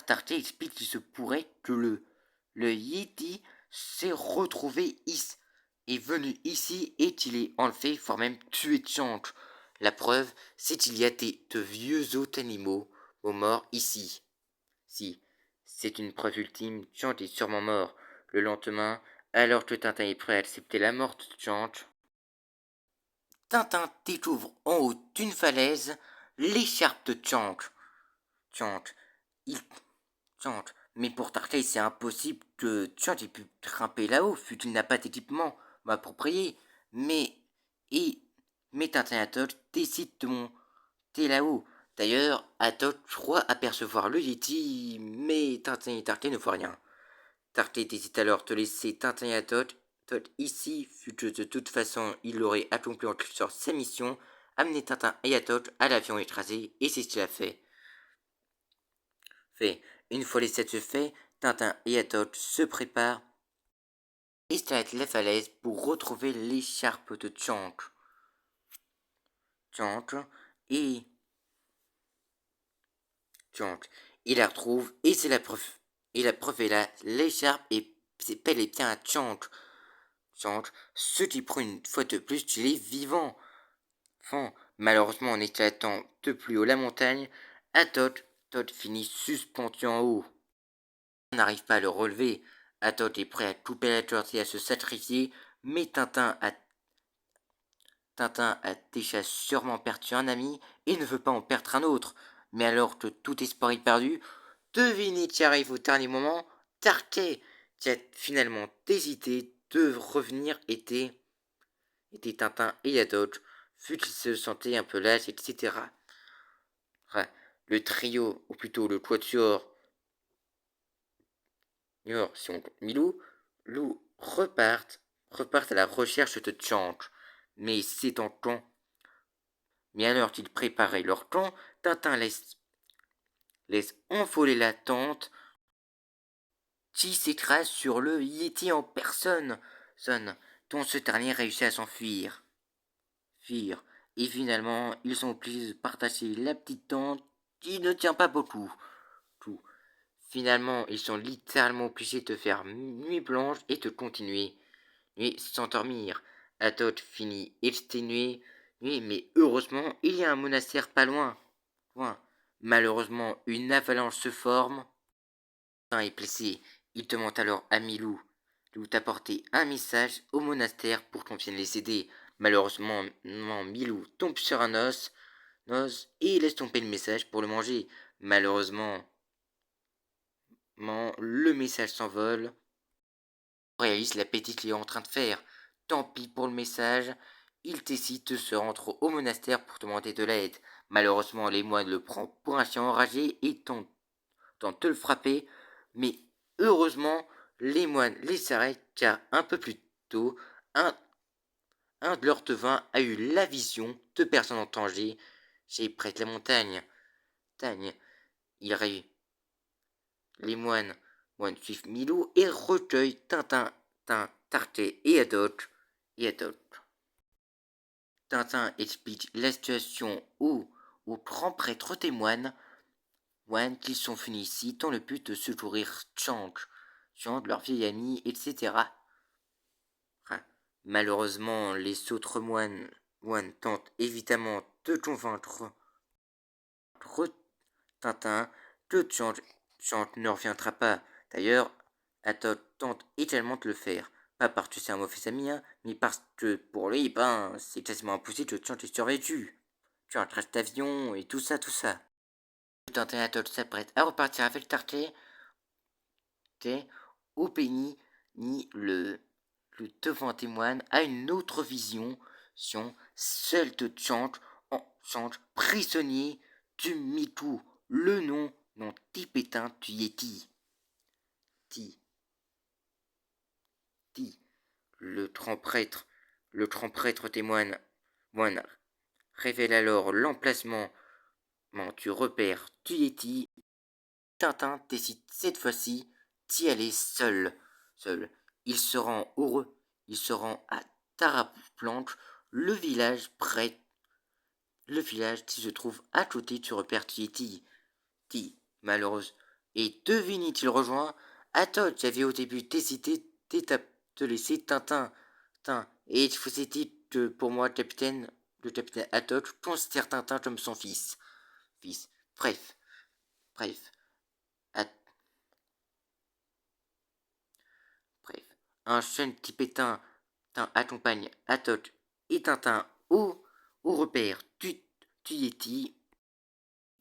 Tarté explique qu'il se pourrait que le Yeti s'est est venu ici et qu'il est enlevé, voire même tué Chang. La preuve, c'est qu'il y a de vieux autres animaux morts ici. Si, c'est une preuve ultime, Chang est sûrement mort. Le lendemain, alors que Tintin est prêt à accepter la mort de Chang, Tintin découvre en haut d'une falaise l'écharpe de Chang. Chang, il... Chang. Mais pour Tarkay, c'est impossible que Chang ait pu grimper là-haut, vu qu'il n'a pas d'équipement approprié. Mais... Et... Mais Tintin et Haddock décident de monter là-haut. D'ailleurs, Haddock croit apercevoir le Yeti, mais Tintin et Tarkay ne voient rien. Tarkay décide alors de laisser Tintin et Haddock Todd ici, fut que de toute façon il aurait accompli en quelque sorte sa mission, amener Tintin et Todd à l'avion écrasé, et c'est ce qu'il a fait. Une fois les 7 faits, Tintin et Todd se préparent et escaladent la falaise pour retrouver l'écharpe de Chonk. Et Chonk, il la retrouve et c'est la preuve. Et la preuve est là, l'écharpe est bel et bien à Chonk. Ce qui prend une fois de plus qu'il est vivant. Malheureusement, en escaladant de plus haut la montagne, Todd finit suspendu en haut. On n'arrive pas à le relever. Todd est prêt à couper la corde et à se sacrifier, mais Tintin a déjà sûrement perdu un ami et ne veut pas en perdre un autre. Mais alors que tout espoir est perdu, devinez qui arrive au dernier moment, Tarquet, qui a finalement hésité de revenir, était Tintin et Todd, vu qu'il se sentait un peu lâche, etc. Le trio, ou plutôt le quatuor, si on compte Milou, Lou repartent à la recherche de Chonk. Mais c'est en camp. Mais alors qu'ils préparaient leur camp, Tintin laisse envoler la tente qui s'écrase sur le Yeti en personne, dont ce dernier réussit à s'enfuir. Et finalement, ils sont obligés de partager la petite tente qui ne tient pas beaucoup. Finalement, ils sont littéralement obligés de faire nuit blanche et de continuer. Nuit sans dormir. Todd finit exténué. Mais heureusement, il y a un monastère pas loin. Malheureusement, une avalanche se forme. Un est blessé. Il demande alors à Milou d'apporter un message au monastère pour qu'on vienne les aider. Malheureusement, Milou tombe sur un os et laisse tomber le message pour le manger. Malheureusement, le message s'envole. On réalise l'appétit qu'il est en train de faire. Tant pis pour le message. Il décide de se rendre au monastère pour demander de l'aide. Malheureusement, les moines le prennent pour un chien enragé et tentent de le frapper. Mais heureusement, les moines les arrêtent car un peu plus tôt, un de leurs devins a eu la vision de personnes en danger près de la montagne. Il arrive. Les moines suivent Milou et recueillent Tintin, Tarquet et Haddock. Tintin explique la situation au grand prêtre témoin qu'ils sont venus ici dans le but de secourir Chonk, leur vieil ami, etc. Malheureusement, les autres moines tentent évidemment de convaincre Tintin que Chonk ne reviendra pas. D'ailleurs, Haddock tente également de le faire. Pas parce que c'est un mauvais ami, mais parce que pour lui, c'est quasiment impossible que Chonk ait survécu. Tu as un crash d'avion et tout ça. Tintin et Haddock s'apprêtent à repartir avec Tarquet, où Penny, le devant témoigne, a une autre vision, celle de Chonk, prisonnier du Mitou, le nom tibétain du Yeti. Le grand prêtre témoigne révèle alors l'emplacement du repère du Yeti. Tintin décide cette fois-ci d'y aller seul. Il se rend à Taraplanche, le village qui se trouve à côté du repère du Yeti. Malheureuse. Et devine-t-il rejoint Todd qui avait au début décidé de laisser Tintin. Et il vous ai dit que pour moi, le capitaine Haddock considère Tintin comme son fils. Bref. Un jeune tibétain accompagne Haddock et Tintin au repère du Yeti.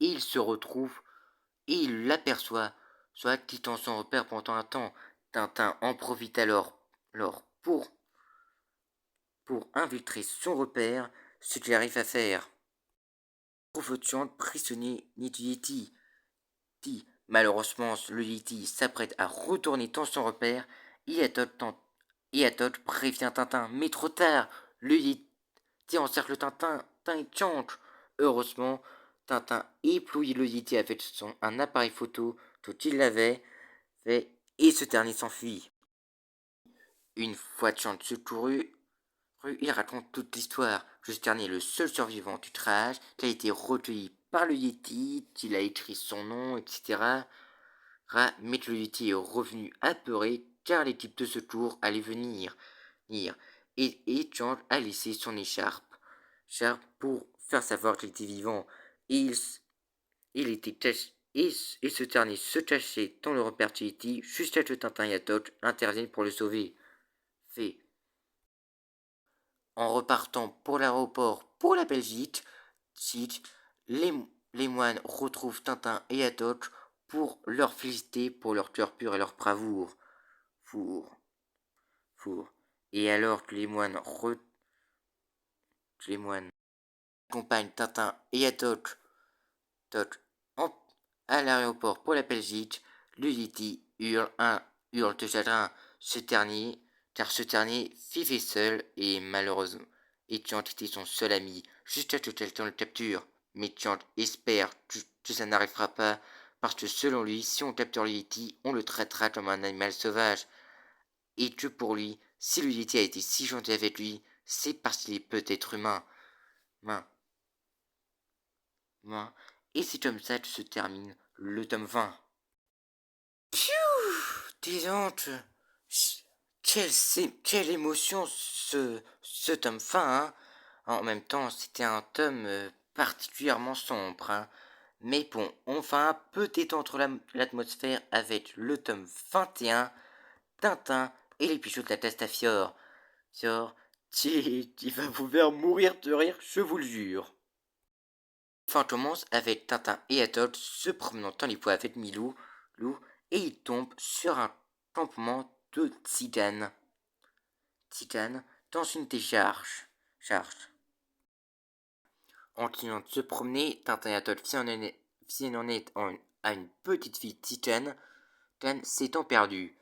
Et il se retrouve et il l'aperçoit, soit quittant son repère pendant un temps. Tintin en profite alors pour infiltrer son repère, ce qu'il arrive à faire. Trouve Chang prisonnier du Yeti. Malheureusement, le Yeti s'apprête à retourner dans son repère et Haddock tente Et Atot prévient Tintin, mais trop tard. Le Yéti encercle Tintin, Tintin change. Heureusement, Tintin éblouit le Yéti avec un appareil photo dont il l'avait fait et ce dernier s'enfuit. Une fois Chant secouru, il raconte toute l'histoire. Ce dernier est le seul survivant du trash qui a été recueilli par le Yéti, qu'il a écrit son nom, etc. Mais le Yéti est revenu apeuré car l'équipe de secours allait venir. Et Chant a laissé son écharpe pour faire savoir qu'il était vivant. Et il était caché. Et ce dernier se cachait dans le repère de Yéti jusqu'à ce que Tintin et Atok interviennent pour le sauver. Fait. En repartant pour l'aéroport pour la Belgique, les, les moines retrouvent Tintin et Atok pour leur féliciter pour leur cœur pur et leur bravoure. Four. Et alors que les moines accompagnent Tintin et Atok à l'aéroport pour la Belgique, le Yeti hurle de chagrin. Car ce dernier vivait seul et malheureusement, et Chant était son seul ami, jusqu'à ce que quelqu'un le capture. Mais Chant espère que ça n'arrivera pas, parce que selon lui, si on capture le Yeti, on le traitera comme un animal sauvage. Et que pour lui, si le Yeti a été si gentil avec lui, c'est parce qu'il est peut-être humain. Et c'est comme ça que se termine le tome 20. Pfiou, dis donc, quelle émotion ce tome 20, hein. En même temps, c'était un tome particulièrement sombre, hein. Mais bon, on va un peu détendre l'atmosphère avec le tome 21, Tintin et les bijoux de la Castafiore. Tu vas vous faire mourir de rire, je vous le jure. Fin commence avec Tintin et Atok se promenant dans les bois avec Milou, et ils tombent sur un campement de Tzigane. Dans une des charges. En continuant de se promener, Tintin et Atok viennent en aide à une petite fille Tzigane s'étant perdue.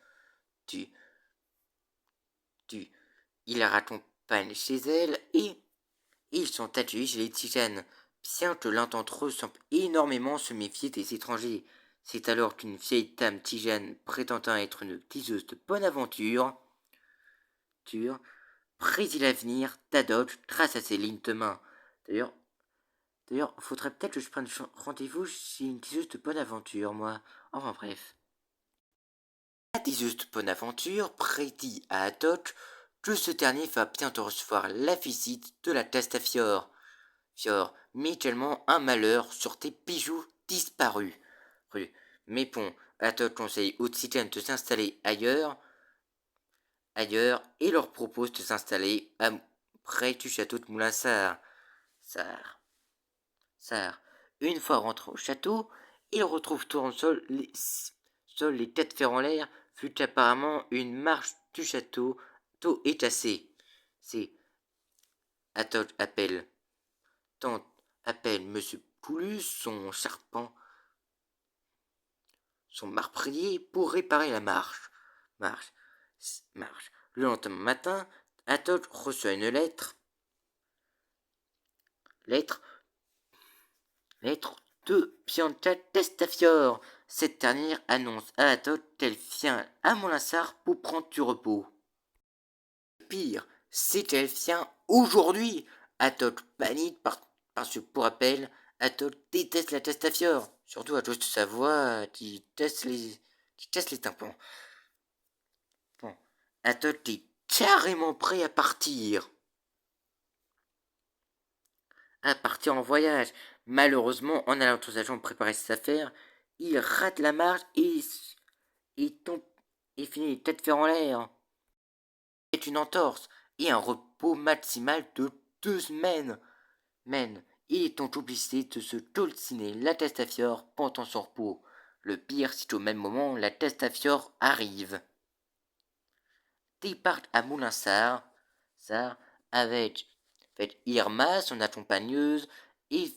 Il la raccompagne chez elle et ils sont accueillis chez les Tziganes. Bien que l'un d'entre eux semble énormément se méfier des étrangers. C'est alors qu'une vieille dame tigane prétendant être une diseuse de bonne aventure prédit l'avenir d'Adok grâce à ses lignes de main. D'ailleurs, faudrait peut-être que je prenne rendez-vous chez une diseuse de bonne aventure, moi. Enfin bref. La diseuse de bonne aventure prédit à Adok que ce dernier va bientôt recevoir la visite de la Castafiore. Mais également un malheur sur tes bijoux disparus. Mais bon, Atok conseille aux Tziganes de s'installer ailleurs et leur propose de s'installer près du château de Moulinsart. Une fois rentré au château, il retrouve Tournesol les têtes fers en l'air, vu qu'apparemment une marche du château est cassée. Atok appelle Monsieur Poulus, son charpent, son marbrier, pour réparer la marche. Le lendemain matin, Atok reçoit une lettre de Bianca Testafiore. Cette dernière annonce à Atok qu'elle vient à Molinsart pour prendre du repos. Pire, c'est qu'elle vient aujourd'hui. Atok panique parce que, pour rappel, Atok déteste la Testafiore, surtout à cause de sa voix qui casse les tympans. Bon, Atok est carrément prêt à partir en voyage. Malheureusement, en allant aux agents préparer ses affaires, il rate la marche et tombe et finit tête fer en l'air. C'est une entorse et un repos maximal de 2 semaines. Il est donc obligé de se coltiner la Castafiore pendant son repos. Le pire, c'est qu'au même moment, la Castafiore arrive. Départ à Moulinsart, avec Irma, son accompagneuse, et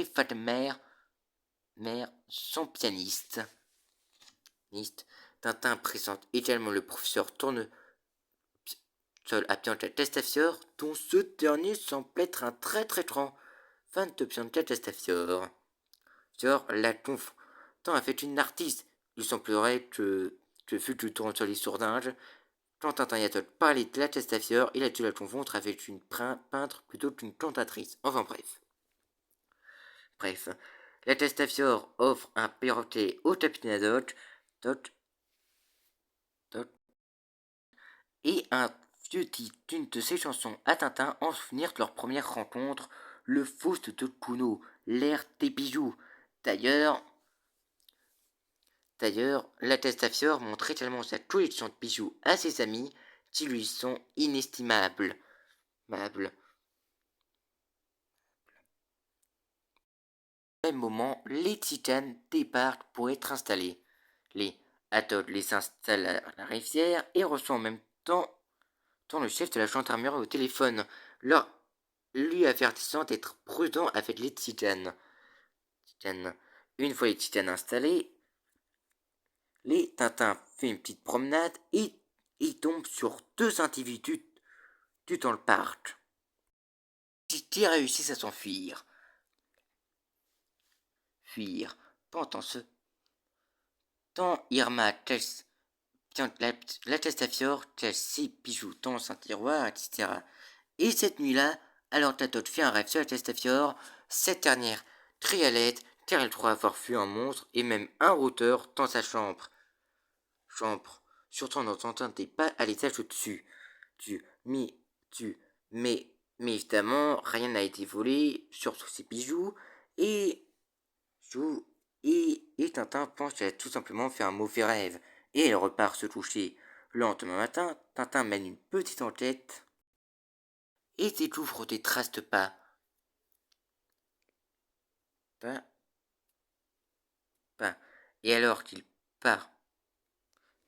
Fatmer, son pianiste. Tintin présente également le professeur seul à Pianta Testafiore, dont ce dernier semble être un très grand fan de Pianta Testafiore. Fiore la confrontant avec une artiste. Il semblerait que fut du tour sur les sourdinges. Quand Tintin y a parlé de la Testafiore, il a dû la confondre avec une peintre plutôt qu'une cantatrice. Enfin bref. La Testafiore offre un perroquet au tapinadoc et un vieux titre d'une de ses chansons à Tintin en souvenir de leur première rencontre, le Faust de Cuno, l'air des bijoux. D'ailleurs, la Testafiore montre également sa collection de bijoux à ses amis qui lui sont inestimables. Au même moment, les titanes débarquent pour être installés. Les Atod les installe à la rivière et reçoit en même temps le chef de la gendarmerie au téléphone, lui avertissant d'être prudent avec les titanes. Une fois les titanes installés, les Tintins font une petite promenade et tombent sur deux individus dans le parc qui réussissent à s'enfuir. Pendant ce temps, Irma cache la Testafiore cache ses bijoux dans un tiroir, etc. Et cette nuit-là, alors Tatot fait un rêve sur la Testafiore, cette dernière crie à l'aide car elle croit avoir vu un monstre et même un rôdeur dans sa chambre. Surtout en entendant des pas à l'étage au-dessus. Mais, évidemment, rien n'a été volé, surtout ses bijoux, et Tintin pense qu'elle a tout simplement fait un mauvais rêve, et elle repart se coucher. Le lendemain matin, Tintin mène une petite enquête et découvre des traces de pas. Et alors qu'il part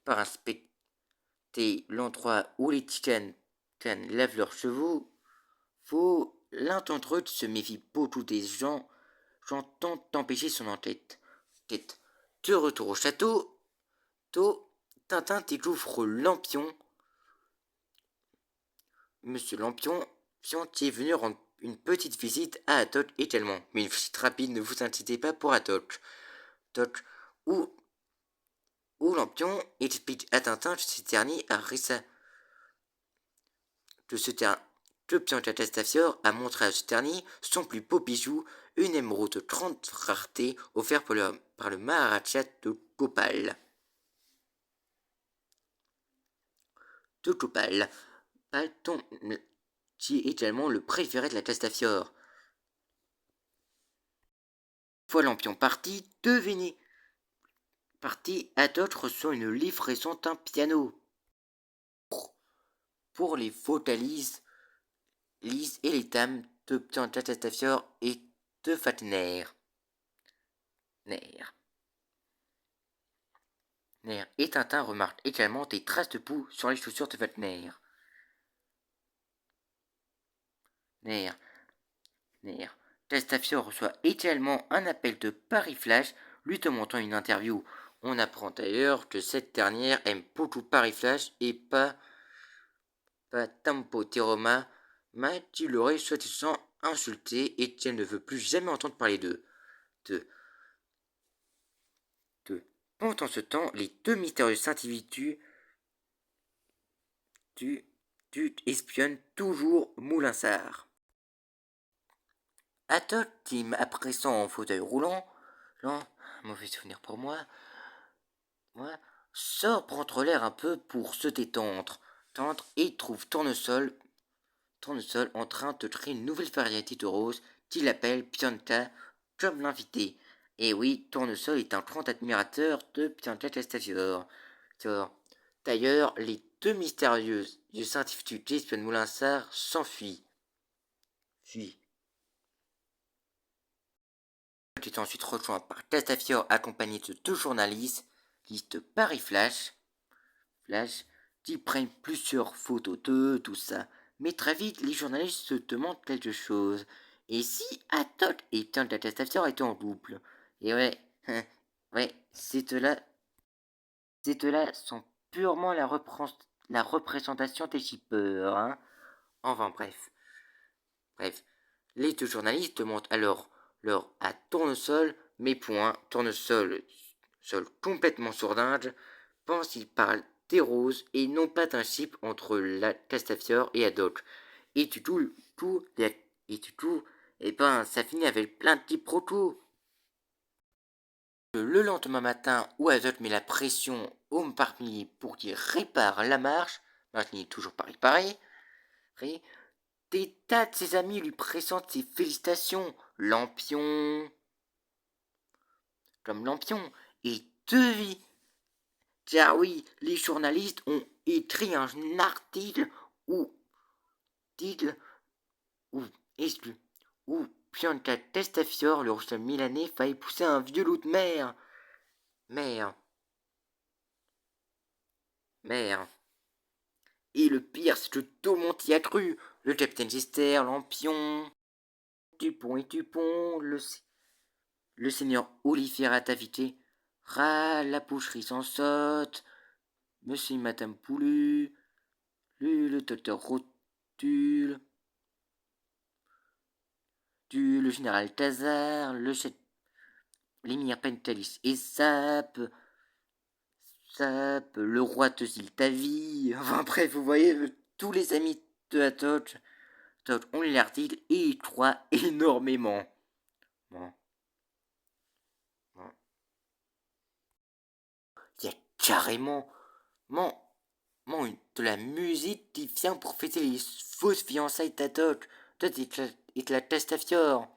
inspecter l'endroit où les titanes lavent leurs chevaux, l'un d'entre eux se méfie beaucoup des gens tentent d'empêcher son enquête. De retour au château, Tintin découvre Lampion, Monsieur Lampion, qui est venu rendre une petite visite à Atok également. Mais une visite rapide, ne vous inquiétez pas pour Atok. Où Lampion explique à Tintin que ce dernier a que Pianta Testafiore a montré à ce dernier son plus beau bijou, une émeraude de grande rareté offerte par le Maharaja de Gopal. Qui est également le préféré de la Testafiore. Une fois Lampion parti, Atok reçoit une livraison d'un piano. Pour les vocalises Lise et les dames de Pianta Testafiore et de Fatner. Et Tintin remarque également des traces de boue sur les chaussures de Fatner. Testafiore reçoit également un appel de Paris Flash lui demandant une interview. On apprend d'ailleurs que cette dernière aime beaucoup Paris Flash et pas Tempo Teroma, qui l'aurait soi-disant insulté et qu'elle ne veut plus jamais entendre parler d'eux. Pendant ce temps, les deux mystérieux individus espionnent toujours Moulinsart. Atok, qui à présent en fauteuil roulant, mauvais souvenir pour moi, sort prendre l'air un peu pour se détendre, et trouve Tournesol en train de créer une nouvelle variété de rose qu'il appelle Pianta comme l'invité. Et oui, Tournesol est un grand admirateur de Pianta Testafiore. D'ailleurs, les deux mystérieux scientifiques qui espionnent Moulinsart s'enfuient. Il est ensuite rejoint par Testafiore accompagné de deux journalistes, Paris Flash, qui prennent plusieurs photos d'eux, tout ça. Mais très vite, les journalistes se demandent quelque chose. Et si Atok et Pianta Testafiore étaient en double? Et ouais, ces deux-là sont purement la la représentation des shippers, hein. Enfin bref. Les deux journalistes montent alors à Tournesol, mais point, Tournesol, complètement sourdingue, pense qu'il parle des roses et non pas d'un chip entre la Castafiore et Haddock. Et du tout, et ben ça finit avec plein de petits protos. Le lendemain matin, où Haddock met la pression au Martini pour qu'il répare la marche, Martini toujours pas réparé, des tas de ses amis lui présentent ses félicitations. Lampion, comme Lampion, et devine. Car oui, les journalistes ont écrit un article où, titre, où, exclu, où Bianca Testafiore, le roussel milanais, faillit pousser un vieux loup de mer. Mer. Mer. Et le pire, c'est que tout le monde y a cru. Le capitaine Gister, Lampion, Dupont et Dupont, le seigneur Olivier Tavité, la boucherie sans saute, monsieur et madame Poulu, le docteur Rotule, le général Tazar, l'émir Pentalis et le roi de Ziltavi, enfin bref, vous voyez, tous les amis de Hatoch ont lu l'article et y croient énormément. Bon. Il y a carrément de la musique qui vient pour fêter les fausses fiançailles d'Hatoch. Toi, et de la Testafiore.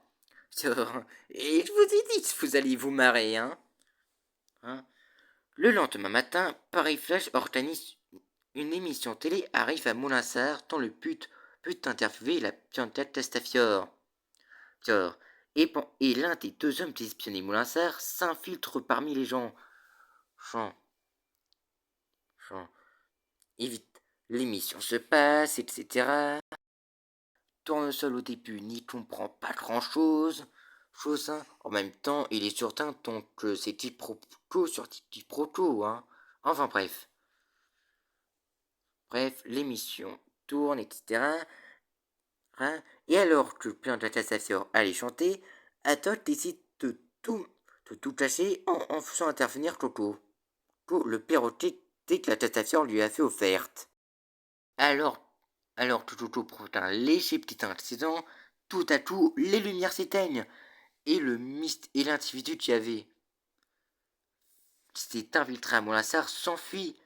Et je vous ai dit que vous alliez vous marrer, hein. Le lendemain matin, Paris Flash organise une émission télé arrive à Moulinsart dans le but d'interviewer la piantette Testafiore. Et l'un des deux hommes qui espionnaient Moulinsart s'infiltre parmi les gens. Et vite, l'émission se passe, etc. Tournesol au début n'y comprend pas grand-chose. En même temps, il est certain que c'est type proto sur type proto, hein. Enfin bref, l'émission tourne, etc. Hein. Et alors que le plan de la Castafiore allait chanter, Athos décide de tout cacher en faisant intervenir Coco, le perroquet dès que la Castafiore lui a fait offerte. Alors que Coco prouve un léger petit incident, tout à coup, les lumières s'éteignent et et l'individu qui s'est infiltré à Molassar s'enfuit.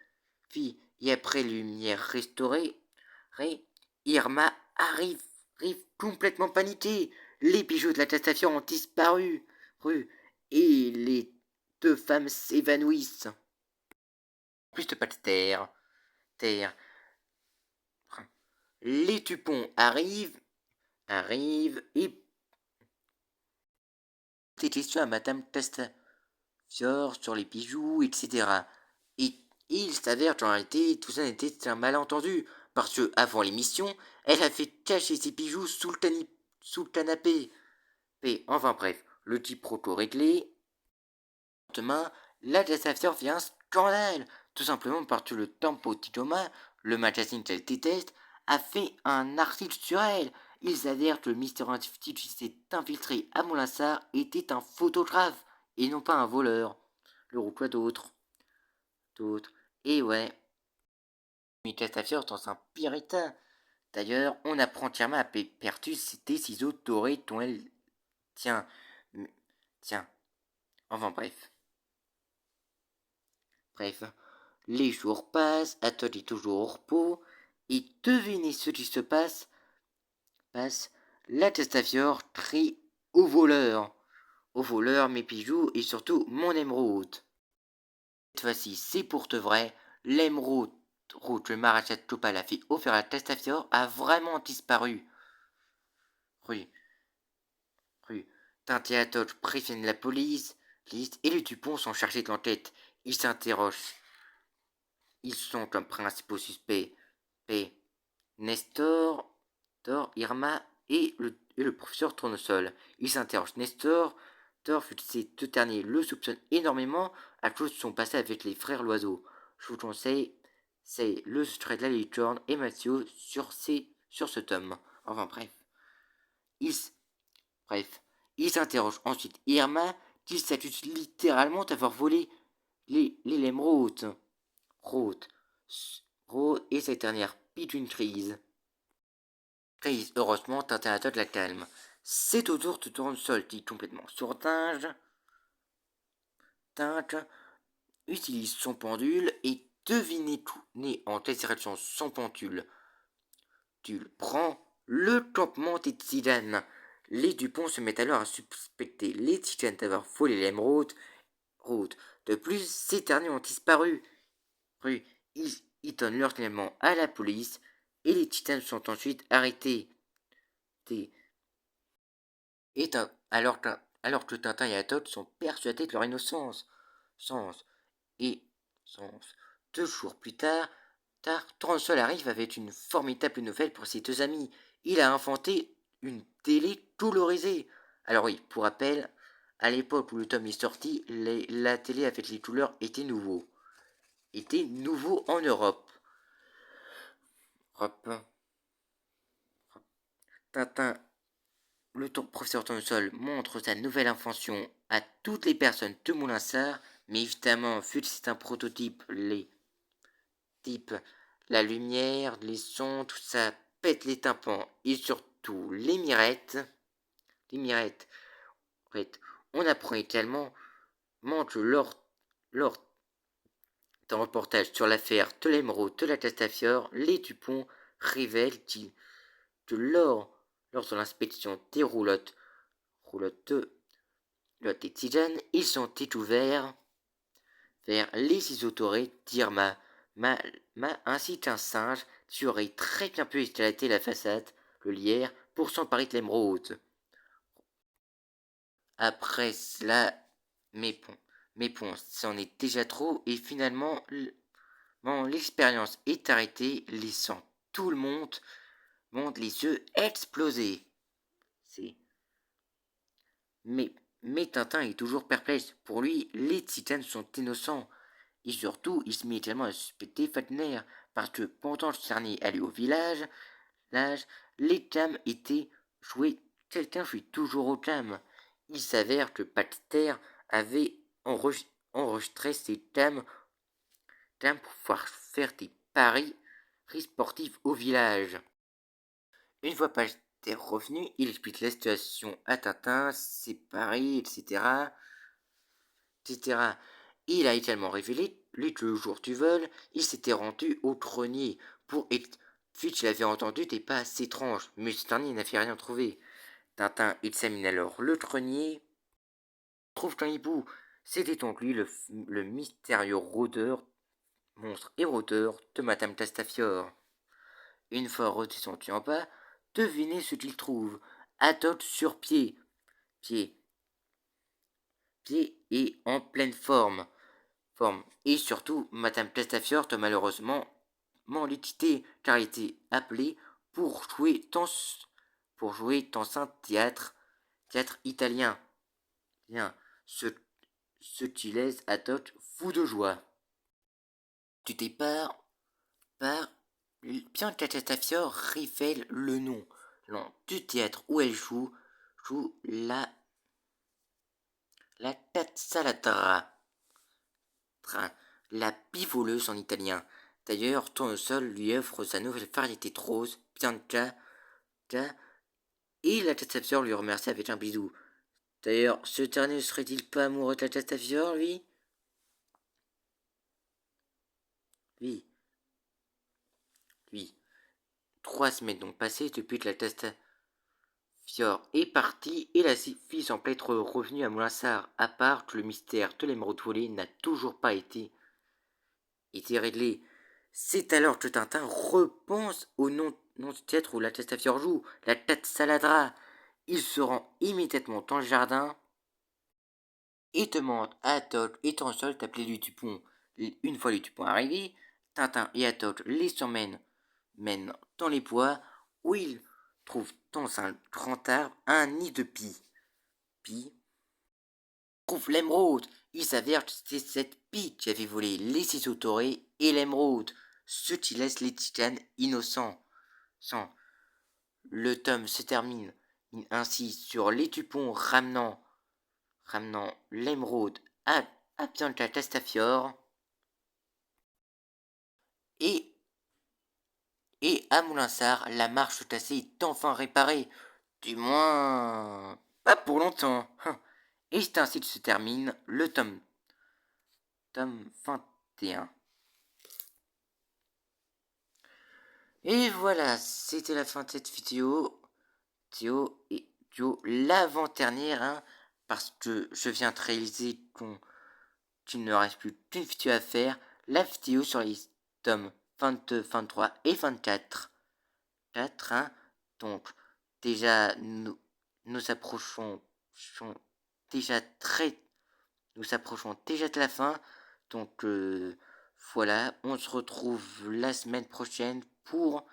Et après les lumières restaurées, Irma arrive complètement paniquée. Les bijoux de la station ont disparu. Et les deux femmes s'évanouissent. Plus de pas de terre. Les Tupons arrivent et des questions à Madame Testafiore sur les bijoux, etc. Et il s'avère qu'en réalité, tout ça n'était un malentendu, parce que avant l'émission, elle a fait cacher ses bijoux sous le canapé. Et enfin bref, le type proto réglé. Demain, la Testafiore fait un scandale, tout simplement parce que le Tempo di Thomas, le magazine qu'elle déteste, a fait un article sur elle. Il s'avère que le mystérieux individu qui s'est infiltré à Molassar était un photographe et non pas un voleur. Le quoi d'autre. Et ouais, Testafiore dans un pire état. D'ailleurs, on apprend entièrement à Pertus des ciseaux dorés dont elle tient. Tiens. Enfin bref. Les jours passent, Athol est toujours au repos, et devinez ce qui se passe. La Testafiore crie au voleur mes bijoux et surtout mon émeraude. Cette fois-ci, c'est pour de vrai, l'émeraude que le maréchal Topal a fait offrir à la Testafiore a vraiment disparu. Rue. Tintin et Athol préviennent la police, et les Dupont sont chargés de l'enquête. Ils s'interrogent. Ils sont comme principaux suspects P. Nestor, Irma et le professeur Tournesol. Ils s'interrogent Nestor, vu que ces deux derniers le soupçonnent énormément à cause de son passé avec les frères Loiseau. Je vous conseille, C'est le secret de la licorne et Mathieu sur ce tome. Enfin bref. Il, bref. Il s'interroge ensuite Irma, qu'il s'accuse littéralement d'avoir volé l'émeraude. Rode. Et cette dernière pite une crise. Heureusement, Tintin Attaque la calme. C'est au tour de Tournesol qui, complètement sourdingue, utilise son pendule et devinez tout, né en telle direction son pendule. Tu prends le campement des Titanes. Les Dupont se mettent alors à suspecter les Titanes d'avoir volé l'émeraude. De plus, ces derniers ont disparu. Ils donnent leur signalement à la police et les Titanes sont ensuite arrêtés. Alors que Tintin et Atok sont persuadés de leur innocence. Et 2 jours plus tard, Tournesol arrive avec une formidable nouvelle pour ses 2 amis. Il a inventé une télé colorisée. Alors oui, pour rappel, à l'époque où le tome est sorti, la télé avec les couleurs était nouveau en Europe. Tintin, le professeur Tournesol montre sa nouvelle invention à toutes les personnes de Moulinsart, mais évidemment, vu que c'est un prototype, la lumière, les sons, tout ça pète les tympans et surtout les mirettes. En fait, on apprend également que lors d'un reportage sur l'affaire de l'émeraude de la Castafiore, les Dupont révèlent que lors de l'inspection des roulottes des tisanes, ils ont découvert vers les ciseaux dorés d'Irma, ainsi qu'un singe qui aurait très bien pu escalader la façade, le lierre, pour s'emparer de l'émeraude. Après cela, mais bon, c'en est déjà trop, et finalement, l'expérience est arrêtée, laissant tout le monde les yeux exploser. Mais Tintin est toujours perplexe. Pour lui, les titanes sont innocents. Et surtout, il se met également à suspecter Fatner, parce que pendant que Charny allait au village, les thèmes étaient joués. Quelqu'un jouait toujours au thème. Il s'avère que Baxter avait enregistré ces thèmes pour pouvoir faire des paris sportifs au village. Une fois Baxter revenu, il explique la situation à Tintin, ses paris, etc. Il a également révélé que le jour du vol, il s'était rendu au grenier pour Fitch l'avait entendu des pas assez étranges, mais ce dernier n'avait rien trouvé. Tintin examine alors le grenier, trouve qu'un hibou. C'était donc lui le mystérieux monstre et rôdeur de Madame Castafiore. Une fois redescendu en bas, devinez ce qu'il trouve. Athos sur pied et en pleine forme. Et surtout, Madame Castafiore doit malheureusement l'équité, car elle était appelée pour jouer dans un théâtre italien. Bien, ce qui laisse Athos fou de joie. Du départ, bien que Castafiore révèle le nom du théâtre où elle joue la Cazzaladra, la bivoleuse en italien. D'ailleurs, Tournesol lui offre sa nouvelle variété de rose, Bianca, et la Castafiore lui remercie avec un bisou. D'ailleurs, ce dernier ne serait-il pas amoureux de la Castafiore, lui? Oui. 3 semaines donc passées depuis que la Castafiore est partie et la fille semble être revenue à Moulinsart, à part que le mystère de l'émeraude volée n'a toujours pas été réglé. C'est alors que Tintin repense au nom du théâtre où la Castafiore joue, la Cazzaladra. Il se rend immédiatement dans le jardin et demande à Athos et Tournesol d'appeler lui Dupont. Une fois les Dupont arrivés, Tintin et Athos les emmènent dans les bois où ils trouvent dans un grand arbre un nid de pie. Trouve l'émeraude. Il s'avère que c'était cette pie qui avait volé les ciseaux dorés et l'émeraude. ceux qui laissent les titanes innocents. Le tome se termine ainsi sur les Tupons ramenant l'émeraude à Bianca Castafiore et à Moulinsart, la marche tassée est enfin réparée. Du moins, pas pour longtemps. Et c'est ainsi que se termine le tome 21. Et voilà, c'était la fin de cette vidéo. L'avant-dernière, parce que je viens de réaliser qu'il ne reste plus qu'une vidéo à faire. La vidéo sur les tomes 22, 23 et 24. Donc, déjà, nous approchons déjà nous approchons déjà de la fin. Donc, voilà, on se retrouve la semaine prochaine pour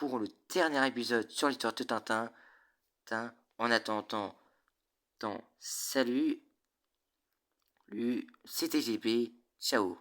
le dernier épisode sur l'histoire de Tintin. En attendant, salut, c'était GB, ciao.